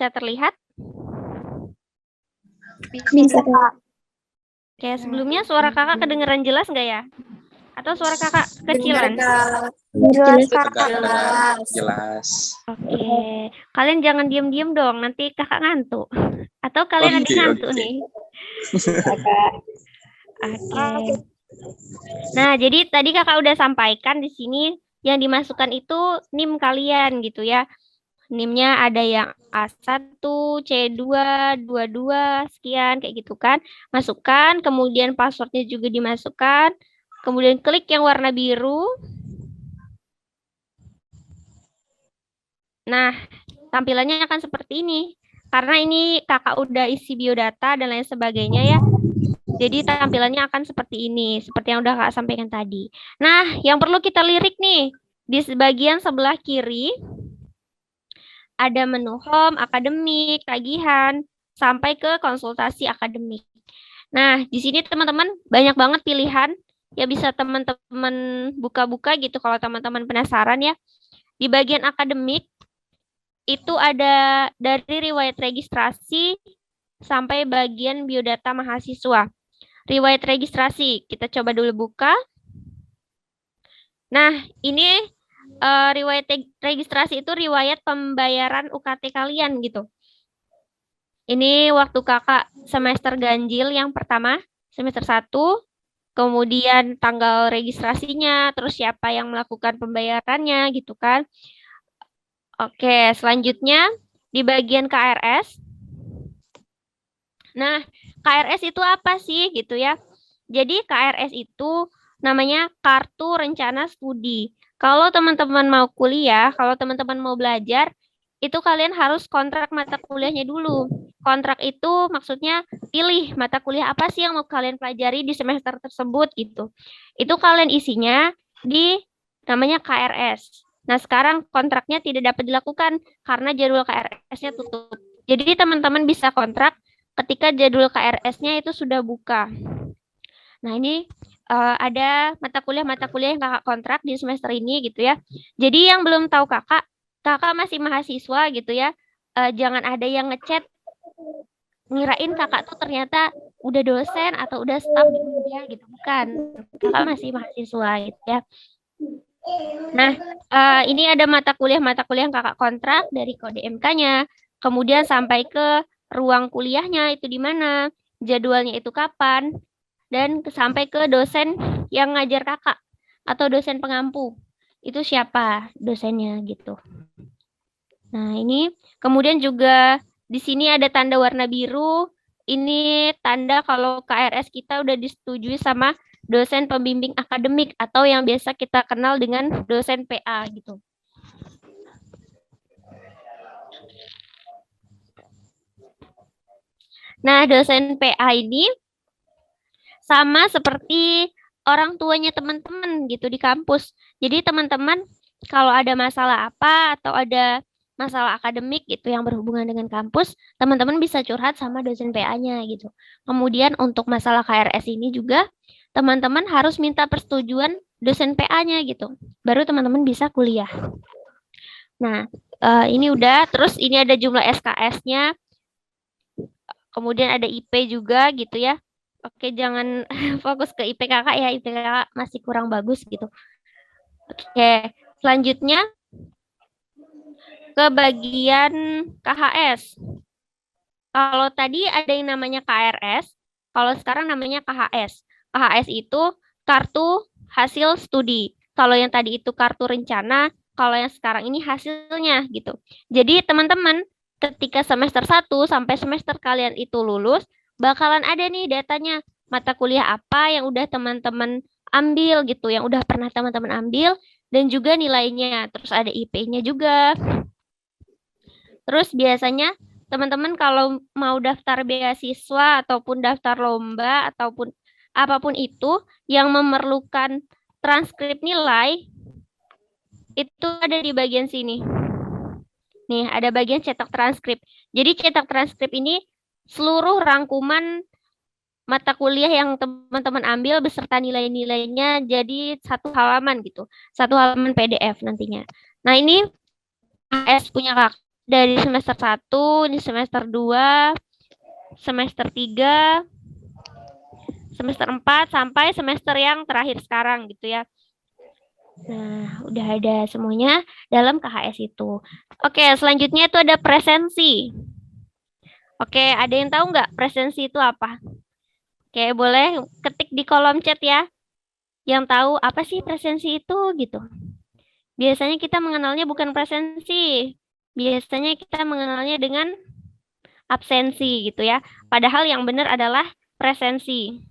bisa terlihat? Bisa, Kak. Oke, sebelumnya suara kakak kedengeran jelas nggak ya? Atau suara kakak kecilan? Jelas, Kak. Jelas. Oke, kalian jangan diem-diem dong, nanti kakak ngantuk. Atau kalian ada ngantuk nih? Oke. Nah, jadi tadi kakak udah sampaikan di sini yang dimasukkan itu NIM kalian gitu ya. NIM-nya ada yang A1, C2, 22, sekian kayak gitu kan. Masukkan, kemudian passwordnya juga dimasukkan. Kemudian klik yang warna biru. Nah, tampilannya akan seperti ini. Karena ini kakak udah isi biodata dan lain sebagainya ya. Jadi tampilannya akan seperti ini, seperti yang udah kakak sampaikan tadi. Nah, yang perlu kita lirik nih, di bagian sebelah kiri, ada menu home, akademik, tagihan, sampai ke konsultasi akademik. Nah, di sini teman-teman banyak banget pilihan. Ya bisa teman-teman buka-buka gitu kalau teman-teman penasaran ya. Di bagian akademik, itu ada dari riwayat registrasi sampai bagian biodata mahasiswa. Riwayat registrasi, kita coba dulu buka. Nah, ini riwayat registrasi itu riwayat pembayaran UKT kalian gitu. Ini waktu kakak semester ganjil yang pertama, semester 1, kemudian tanggal registrasinya, terus siapa yang melakukan pembayarannya gitu kan. Oke, selanjutnya di bagian KRS. Nah, KRS itu apa sih gitu ya? Jadi KRS itu namanya Kartu Rencana Studi. Kalau teman-teman mau kuliah, kalau teman-teman mau belajar, itu kalian harus kontrak mata kuliahnya dulu. Kontrak itu maksudnya pilih mata kuliah apa sih yang mau kalian pelajari di semester tersebut gitu. Itu kalian isinya di namanya KRS. Nah, sekarang kontraknya tidak dapat dilakukan karena jadwal KRS-nya tutup. Jadi teman-teman bisa kontrak ketika jadwal KRS-nya itu sudah buka. Nah, ini ada mata kuliah yang kakak kontrak di semester ini gitu ya. Jadi yang belum tahu kakak masih mahasiswa gitu ya. Jangan ada yang ngechat ngirain kakak tuh ternyata udah dosen atau udah staf di Unia gitu. Bukan. Kakak masih mahasiswa gitu ya. Nah, ini ada mata kuliah yang kakak kontrak dari kode MK-nya. Kemudian sampai ke ruang kuliahnya itu di mana, jadwalnya itu kapan, dan sampai ke dosen yang ngajar kakak atau dosen pengampu. Itu siapa dosennya gitu. Nah, ini kemudian juga di sini ada tanda warna biru. Ini tanda kalau KRS kita udah disetujui sama dosen pembimbing akademik atau yang biasa kita kenal dengan dosen PA gitu. Nah, dosen PA ini sama seperti orang tuanya teman-teman gitu di kampus. Jadi teman-teman kalau ada masalah apa atau ada masalah akademik gitu yang berhubungan dengan kampus, teman-teman bisa curhat sama dosen PA-nya gitu. Kemudian untuk masalah KRS ini juga teman-teman harus minta persetujuan dosen PA-nya gitu. Baru teman-teman bisa kuliah. Nah, ini udah. Terus ini ada jumlah SKS-nya. Kemudian ada IP juga gitu ya. Oke, jangan fokus ke IP kakak ya. IP kakak masih kurang bagus gitu. Oke, selanjutnya ke bagian KHS. Kalau tadi ada yang namanya KRS, kalau sekarang namanya KHS. KHS itu kartu hasil studi. Kalau yang tadi itu kartu rencana, kalau yang sekarang ini hasilnya gitu. Jadi teman-teman ketika semester 1 sampai semester kalian itu lulus, bakalan ada nih datanya mata kuliah apa yang udah teman-teman ambil gitu, yang udah pernah teman-teman ambil, dan juga nilainya. Terus ada IP-nya juga. Terus biasanya teman-teman kalau mau daftar beasiswa ataupun daftar lomba ataupun apapun itu yang memerlukan transkrip nilai, itu ada di bagian sini. Nih, ada bagian cetak transkrip. Jadi cetak transkrip ini seluruh rangkuman mata kuliah yang teman-teman ambil beserta nilai-nilainya jadi satu halaman gitu. Satu halaman PDF nantinya. Nah, ini KHS punya kakak. dari semester 1, di semester 2, semester 3, semester 4, sampai semester yang terakhir sekarang gitu ya. Nah, udah ada semuanya dalam KHS itu. Oke, selanjutnya itu ada presensi. Oke, ada yang tahu nggak presensi itu apa? Oke, boleh ketik di kolom chat ya. Yang tahu apa sih presensi itu gitu. Biasanya kita mengenalnya bukan presensi. Biasanya kita mengenalnya dengan absensi gitu ya. Padahal yang benar adalah presensi.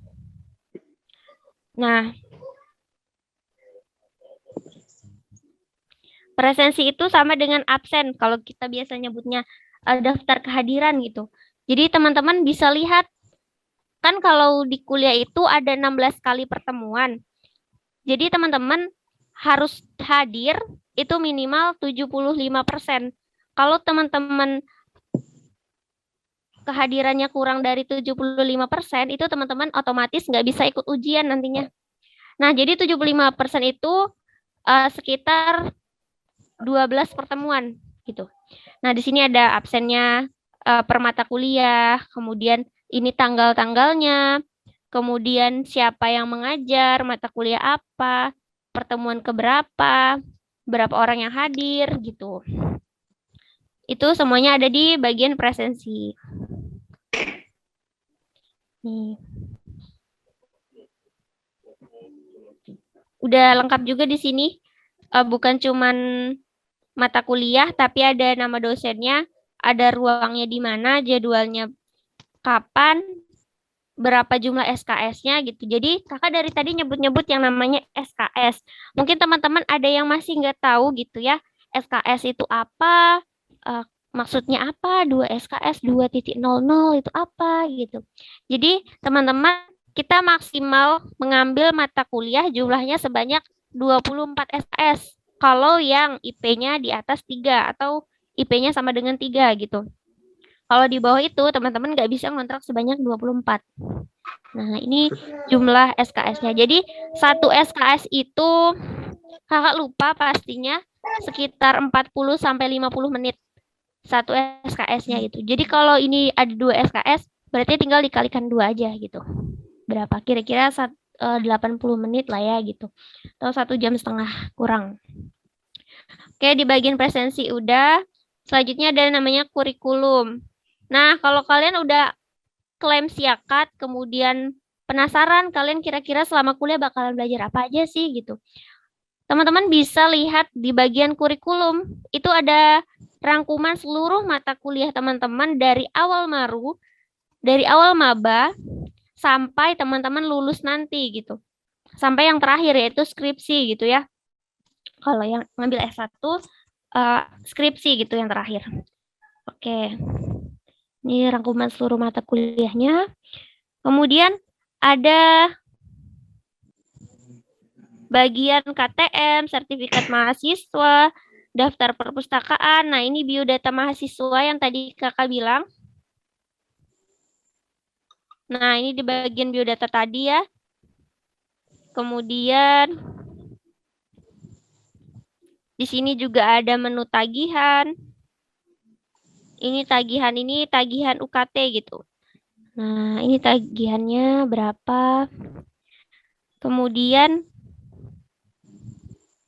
Nah, presensi itu sama dengan absen kalau kita biasa nyebutnya daftar kehadiran gitu. Jadi teman-teman bisa lihat kan kalau di kuliah itu ada 16 kali pertemuan. Jadi teman-teman harus hadir itu minimal 75%. Kalau teman-teman kehadirannya kurang dari 75%, itu teman-teman otomatis nggak bisa ikut ujian nantinya. Nah, jadi 75% itu sekitar 12 pertemuan gitu. Nah, di sini ada absennya per mata kuliah, kemudian ini tanggal-tanggalnya, kemudian siapa yang mengajar, mata kuliah apa, pertemuan keberapa, berapa orang yang hadir gitu. Itu semuanya ada di bagian presensi. Nih. Udah lengkap juga di sini. Bukan cuman mata kuliah, tapi ada nama dosennya, ada ruangnya di mana, jadwalnya kapan, berapa jumlah SKS-nya gitu. Jadi kakak dari tadi nyebut-nyebut yang namanya SKS. Mungkin teman-teman ada yang masih nggak tahu gitu ya, SKS itu apa, maksudnya apa, 2 SKS 2.00 itu apa gitu. Jadi teman-teman kita maksimal mengambil mata kuliah jumlahnya sebanyak 24 SKS. Kalau yang IP-nya di atas 3 atau IP-nya sama dengan 3 gitu. Kalau di bawah itu teman-teman nggak bisa ngontrak sebanyak 24. Nah, ini jumlah SKS-nya. Jadi, satu SKS itu kakak lupa pastinya sekitar 40 sampai 50 menit satu SKS-nya itu. Jadi kalau ini ada 2 SKS, berarti tinggal dikalikan 2 aja gitu. Berapa? Kira-kira 80 menit lah ya gitu. Atau 1,5 jam kurang. Oke, di bagian presensi udah. Selanjutnya ada namanya kurikulum. Nah, kalau kalian udah klaim siakat, kemudian penasaran kalian kira-kira selama kuliah bakalan belajar apa aja sih gitu. Teman-teman bisa lihat di bagian kurikulum, itu ada rangkuman seluruh mata kuliah teman-teman dari awal maru, dari awal maba, sampai teman-teman lulus nanti gitu. Sampai yang terakhir yaitu skripsi gitu ya. Kalau yang ngambil S1, skripsi gitu yang terakhir. Oke. Ini rangkuman seluruh mata kuliahnya. Kemudian ada bagian KTM, sertifikat mahasiswa, daftar perpustakaan. Nah, ini biodata mahasiswa yang tadi kakak bilang. Nah, ini di bagian biodata tadi ya. Kemudian di sini juga ada menu tagihan. Ini tagihan UKT gitu. Nah, ini tagihannya berapa? Kemudian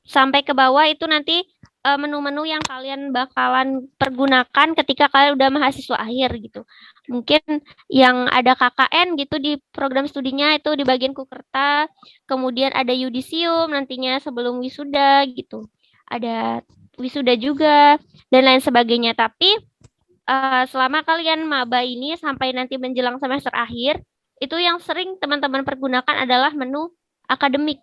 sampai ke bawah itu nanti menu-menu yang kalian bakalan pergunakan ketika kalian udah mahasiswa akhir gitu. Mungkin yang ada KKN gitu di program studinya itu di bagian Kukerta, kemudian ada yudisium nantinya sebelum wisuda gitu. Ada wisuda juga dan lain sebagainya. Tapi selama kalian maba ini sampai nanti menjelang semester akhir, itu yang sering teman-teman pergunakan adalah menu akademik.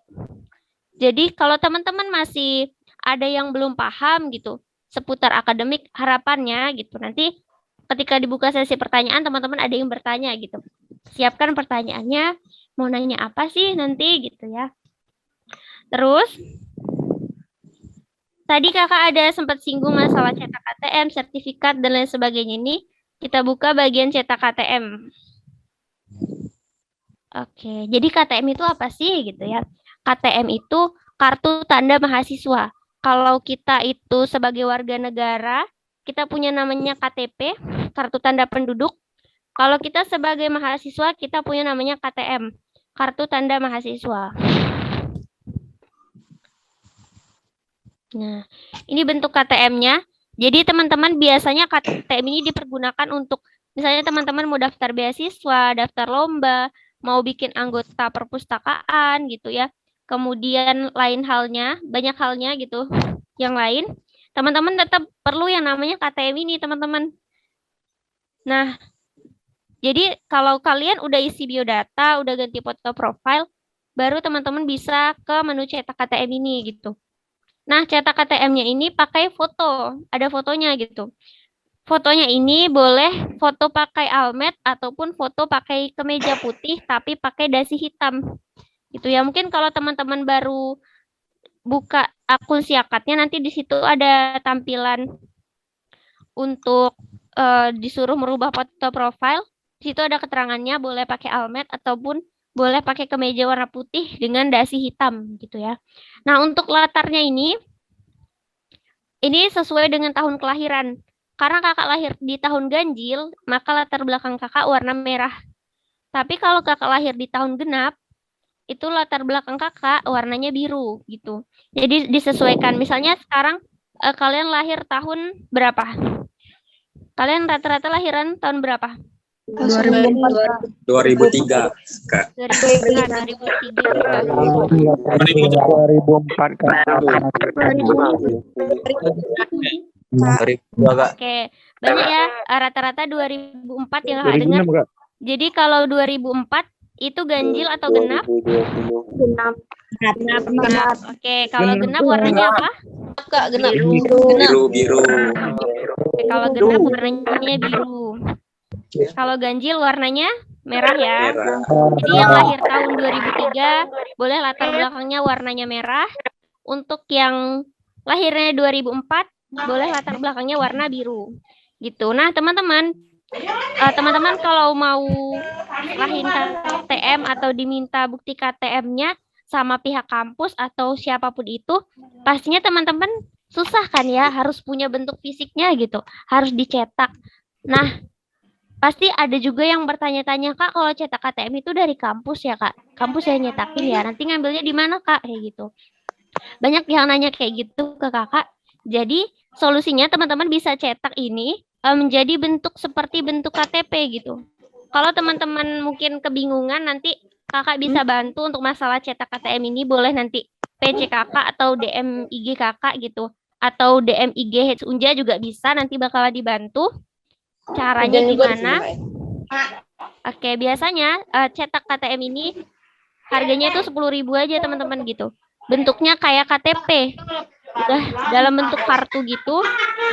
Jadi kalau teman-teman masih ada yang belum paham gitu seputar akademik, harapannya gitu nanti ketika dibuka sesi pertanyaan teman-teman ada yang bertanya gitu. Siapkan pertanyaannya, mau nanya apa sih nanti gitu ya. Terus tadi kakak ada sempat singgung masalah cetak KTM, sertifikat dan lain sebagainya ini. Kita buka bagian cetak KTM. Oke, jadi KTM itu apa sih gitu ya? KTM itu kartu tanda mahasiswa. Kalau kita itu sebagai warga negara, kita punya namanya KTP, kartu tanda penduduk. Kalau kita sebagai mahasiswa, kita punya namanya KTM, kartu tanda mahasiswa. Nah, ini bentuk KTM-nya. Jadi teman-teman biasanya KTM ini dipergunakan untuk misalnya teman-teman mau daftar beasiswa, daftar lomba, mau bikin anggota perpustakaan gitu ya. Kemudian lain halnya, banyak halnya gitu. Yang lain, teman-teman tetap perlu yang namanya KTM ini, teman-teman. Nah, jadi kalau kalian udah isi biodata, udah ganti foto profile, baru teman-teman bisa ke menu cetak KTM ini gitu. Nah, cetak KTM-nya ini pakai foto, ada fotonya gitu. Fotonya ini boleh foto pakai almet ataupun foto pakai kemeja putih tapi pakai dasi hitam. Gitu ya. Mungkin kalau teman-teman baru buka akun Siakatnya nanti di situ ada tampilan untuk disuruh merubah foto profile. Di situ ada keterangannya boleh pakai almet ataupun boleh pakai kemeja warna putih dengan dasi hitam gitu ya. Nah, untuk latarnya ini sesuai dengan tahun kelahiran. Karena kakak lahir di tahun ganjil, maka latar belakang kakak warna merah. Tapi kalau kakak lahir di tahun genap, itu latar belakang kakak warnanya biru gitu. Jadi disesuaikan. Misalnya sekarang kalian lahir tahun berapa? Kalian rata-rata lahiran tahun berapa? 2003, Kak. 2003. 2004 Kak. 2002, Kak. Oke, banyak ya rata-rata 2004 yang kakak dengar. 2006 Kak. Jadi kalau 2004 itu ganjil atau genap? Genap. Genap. Oke, kalau genap warnanya apa? Kak, genap. Biru. Oke, kalau genap warnanya biru. Kalau ganjil warnanya merah ya. Merah. Jadi yang lahir tahun 2003 boleh latar belakangnya warnanya merah. Untuk yang lahirnya 2004 boleh latar belakangnya warna biru. Gitu. Nah, teman-teman kalau mau lahin KTM atau diminta bukti KTM-nya sama pihak kampus atau siapapun itu, pastinya teman-teman susah kan ya, harus punya bentuk fisiknya gitu, harus dicetak. Nah, pasti ada juga yang bertanya-tanya, Kak, kalau cetak KTM itu dari kampus ya, Kak? Kampus yang nyetakin ya, nanti ngambilnya di mana, Kak? Kayak gitu. Banyak yang nanya kayak gitu ke kakak. Jadi, solusinya teman-teman bisa cetak ini menjadi bentuk seperti bentuk KTP gitu. Kalau teman-teman mungkin kebingungan, nanti kakak bisa bantu untuk masalah cetak KTM ini, boleh nanti PC kakak atau DM IG kakak gitu. Atau DM IG H Unja juga bisa, nanti bakal dibantu. Caranya gimana? Oke, biasanya cetak KTM ini harganya itu 10.000 aja teman-teman gitu. Bentuknya kayak KTP. Udah dalam bentuk kartu gitu,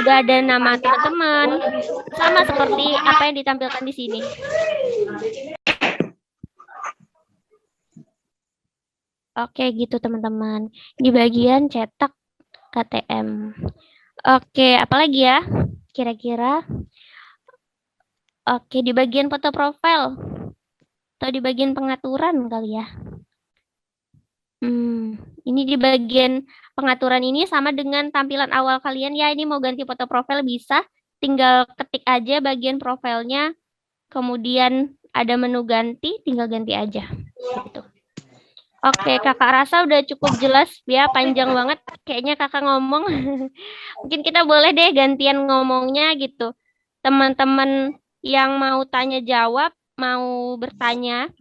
udah ada nama teman-teman. Sama seperti apa yang ditampilkan di sini. Oke, gitu teman-teman. Di bagian cetak KTM. Oke, apalagi ya? Kira-kira. Oke, di bagian foto profil atau di bagian pengaturan kali ya. Ini di bagian pengaturan ini sama dengan tampilan awal kalian ya. Ini mau ganti foto profil bisa, tinggal ketik aja bagian profilnya. Kemudian ada menu ganti, tinggal ganti aja. Gitu. Oke, kakak rasa udah cukup jelas ya, panjang banget. Kayaknya kakak ngomong. Mungkin kita boleh deh gantian ngomongnya gitu. Teman-teman yang mau tanya jawab, mau bertanya.